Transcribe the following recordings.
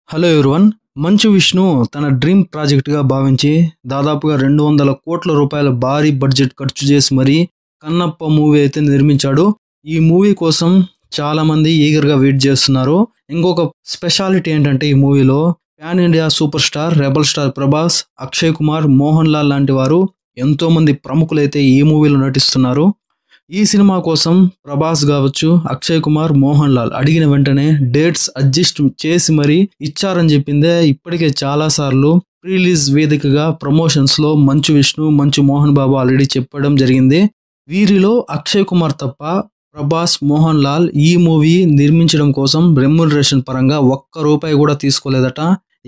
Hello everyone. Manchu Vishnu తన dream ప్రాజెక్ట్‌గా భావించి దాదాపుగా 200 కోట్ల రూపాయల భారీ బడ్జెట్ ఖర్చు చేసి మరీ 'కన్నప్ప' మూవీ అయితే నిర్మించాడు. ఈ మూవీ కోసం చాలామంది ఈగర్‌గా వెయిట్ చేస్తున్నారు. ఇంకొక స్పెషాలిటీ ఏంటంటే ఈ మూవీలో pan India super star, rebel star Prabhas, Akshay Kumar, Mohan Lal లాంటి వారు ఎంతోమంది ప్రముఖులైతే ఈ మూవీలో నటిస్తున్నారు. ఈ సినిమా కోసం ప్రభాస్ కావచ్చు, అక్షయ్ కుమార్, మోహన్ లాల్ అడిగిన వెంటనే డేట్స్ అడ్జస్ట్ చేసి మరీ ఇచ్చారని చెప్పిందే ఇప్పటికే చాలా సార్లు ప్రీ రిలీజ్ వేదికగా ప్రమోషన్స్ లో మంచు విష్ణు, మంచు మోహన్ బాబు ఆల్రెడీ చెప్పడం జరిగింది. వీరిలో అక్షయ్ కుమార్ తప్ప ప్రభాస్, మోహన్ లాల్ ఈ మూవీ నిర్మించడం కోసం రెమ్యునరేషన్ పరంగా ఒక్క రూపాయి కూడా తీసుకోలేదట.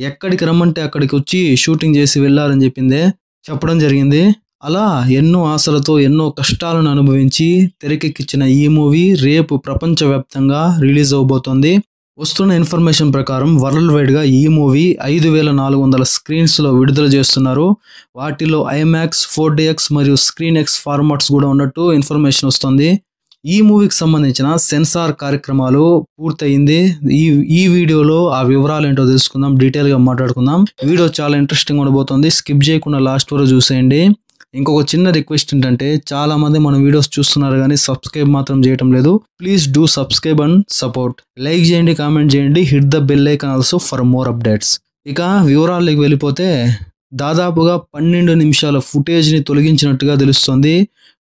ఎక్కడికి రమ్మంటే అక్కడికి వచ్చి షూటింగ్ చేసి వెళ్ళారని చెప్పిందే చెప్పడం జరిగింది. అలా ఎన్నో ఆశలతో ఎన్నో కష్టాలను అనుభవించి తెరకెక్కించిన ఈ మూవీ రేపు ప్రపంచవ్యాప్తంగా రిలీజ్ అవబోతోంది. వస్తున్న ఇన్ఫర్మేషన్ ప్రకారం వరల్డ్ వైడ్ గా ఈ మూవీ 5400 స్క్రీన్స్ లో విడుదల చేస్తున్నారు. వాటిలో ఐమాక్స్, 4DX మరియు స్క్రీన్ ఎక్స్ ఫార్మాట్స్ కూడా ఉన్నట్టు ఇన్ఫర్మేషన్ వస్తుంది. ఈ మూవీకి సంబంధించిన సెన్సార్ కార్యక్రమాలు పూర్తయింది. ఈ వీడియోలో ఆ వివరాలు ఏంటో తెలుసుకుందాం, డీటెయిల్ గా మాట్లాడుకుందాం. వీడియో చాలా ఇంట్రెస్టింగ్ ఉండబోతుంది, స్కిప్ చేయకుండా లాస్ట్ వరకు చూసేయండి. ఇంకొక చిన్న రిక్వెస్ట్ ఏంటంటే చాలా మంది మన వీడియోస్ చూస్తున్నారు కానీ సబ్స్క్రైబ్ మాత్రం చేయటం లేదు. Please do subscribe and support. Like చేయండి, కామెంట్ చేయండి, hit the bell icon also for more updates. ఇక వివరాల్లోకి వెళ్ళిపోతే దాదాపుగా 12 నిమిషాల ఫుటేజ్ ని తొలగించినట్టుగా తెలుస్తుంది.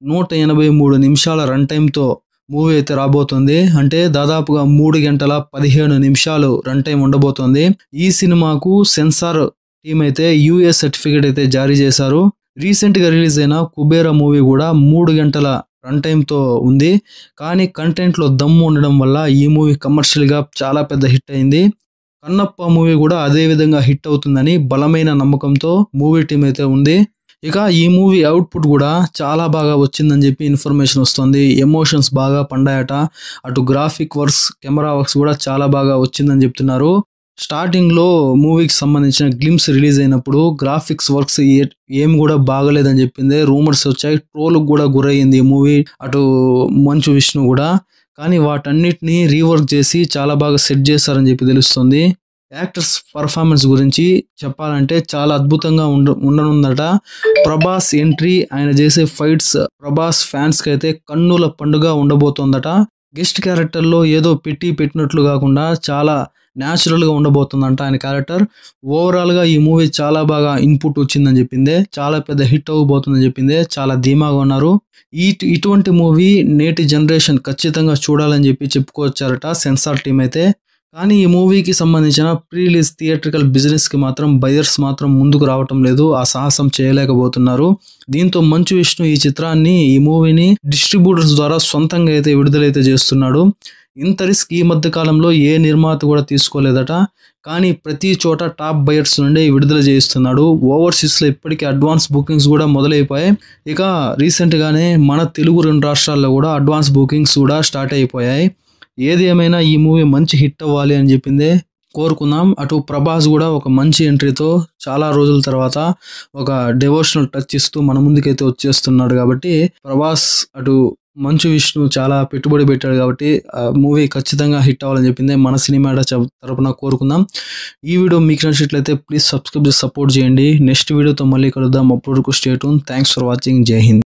183 నిమిషాల రన్ టైమ్ తో మూవీ అయితే రాబోతుంది. అంటే దాదాపుగా 3 గంటల 15 నిమిషాలు రన్ టైం ఉండబోతోంది. ఈ సినిమాకు సెన్సార్ టీం అయితే యూఎస్ సర్టిఫికేట్ అయితే జారీ చేశారు. రీసెంట్ గా రిలీజ్ అయిన కుబేరా మూవీ కూడా 3 గంటల రన్ టైమ్ తో ఉంది. కానీ కంటెంట్ లో దమ్ము ఉండడం వల్ల ఈ మూవీ కమర్షియల్ గా చాలా పెద్ద హిట్ అయింది. కన్నప్ప మూవీ కూడా అదే విధంగా హిట్ అవుతుందని బలమైన నమ్మకంతో మూవీ టీం అయితే ఉంది. ఇక ఈ మూవీ అవుట్పుట్ కూడా చాలా బాగా వచ్చిందని చెప్పి ఇన్ఫర్మేషన్ వస్తుంది. ఎమోషన్స్ బాగా పండాయట. అటు గ్రాఫిక్ వర్క్స్, కెమెరా వర్క్స్ కూడా చాలా బాగా వచ్చిందని చెప్తున్నారు. స్టార్టింగ్ లో మూవీకి సంబంధించిన గ్లిమ్స్ రిలీజ్ అయినప్పుడు గ్రాఫిక్స్ వర్క్స్ ఏం కూడా బాగలేదని చెప్పింది. రూమర్స్ వచ్చాయి, ట్రోల్ కూడా గురయ్యింది ఈ మూవీ, అటు మంచు విష్ణు కూడా. కానీ వాటన్నిటిని రీవర్క్ చేసి చాలా బాగా సెట్ చేశారని చెప్పి తెలుస్తుంది. యాక్టర్స్ పర్ఫార్మెన్స్ గురించి చెప్పాలంటే చాలా అద్భుతంగా ఉండనుందట. ప్రభాస్ ఎంట్రీ, ఆయన చేసే ఫైట్స్ ప్రభాస్ ఫ్యాన్స్ కి అయితే కన్నుల పండుగ ఉండబోతోందట. గెస్ట్ క్యారెక్టర్ లో ఏదో పెట్టినట్లు కాకుండా చాలా న్యాచురల్ గా ఉండబోతుందంట ఆయన క్యారెక్టర్. ఓవరాల్ గా ఈ మూవీ చాలా బాగా ఇన్పుట్ వచ్చిందని చెప్పిందే, చాలా పెద్ద హిట్ అవ్వబోతుందని చెప్పిందే, చాలా ధీమాగా ఉన్నారు. ఇటువంటి మూవీ నేటి జనరేషన్ ఖచ్చితంగా చూడాలని చెప్పి చెప్పుకొచ్చారట సెన్సార్ టీం అయితే. కానీ ఈ మూవీకి సంబంధించిన ప్రీ రిలీజ్ థియేట్రికల్ బిజినెస్ కి మాత్రం బయర్స్ మాత్రం ముందుకు రావటం లేదు, ఆ సాహసం చేయలేకపోతున్నారు. దీంతో మంచు విష్ణు ఈ మూవీని డిస్ట్రిబ్యూటర్స్ ద్వారా సొంతంగా అయితే విడుదలైతే చేస్తున్నాడు. ఇంత రిస్క్ ఈ మధ్య కాలంలో ఏ నిర్మాత కూడా తీసుకోలేదట. కానీ ప్రతి చోట టాప్ బయర్స్ నుండి విడుదల చేయిస్తున్నాడు. ఓవర్సీస్ లో ఇప్పటికీ అడ్వాన్స్ బుకింగ్స్ కూడా మొదలైపోయాయి. ఇక రీసెంట్ గానే మన తెలుగు 2 రాష్ట్రాల్లో కూడా అడ్వాన్స్ బుకింగ్స్ కూడా స్టార్ట్ అయిపోయాయి. ఏది ఏమైనా ఈ మూవీ మంచి హిట్ అవ్వాలి అని చెప్పిందే కోరుకుందాం. అటు ప్రభాస్ కూడా ఒక మంచి ఎంట్రీతో చాలా రోజుల తర్వాత ఒక డివోషనల్ టచ్ ఇస్తూ మన ముందుకైతే వచ్చేస్తున్నాడు. కాబట్టి ప్రభాస్, అటు మంచు విష్ణు చాలా పెట్టుబడి పెట్టాడు కాబట్టి మూవీ ఖచ్చితంగా హిట్ అవ్వాలని చెప్పింది మన సినిమా తరపున కోరుకుందాం. ఈ వీడియో మీకు నచ్చినట్లయితే ప్లీజ్ సబ్స్క్రైబ్ చేసి సపోర్ట్ చేయండి. నెక్స్ట్ వీడియోతో మళ్ళీ కలుద్దాం. అప్పటి వరకు stay tune. Thanks for watching. జై హింద్.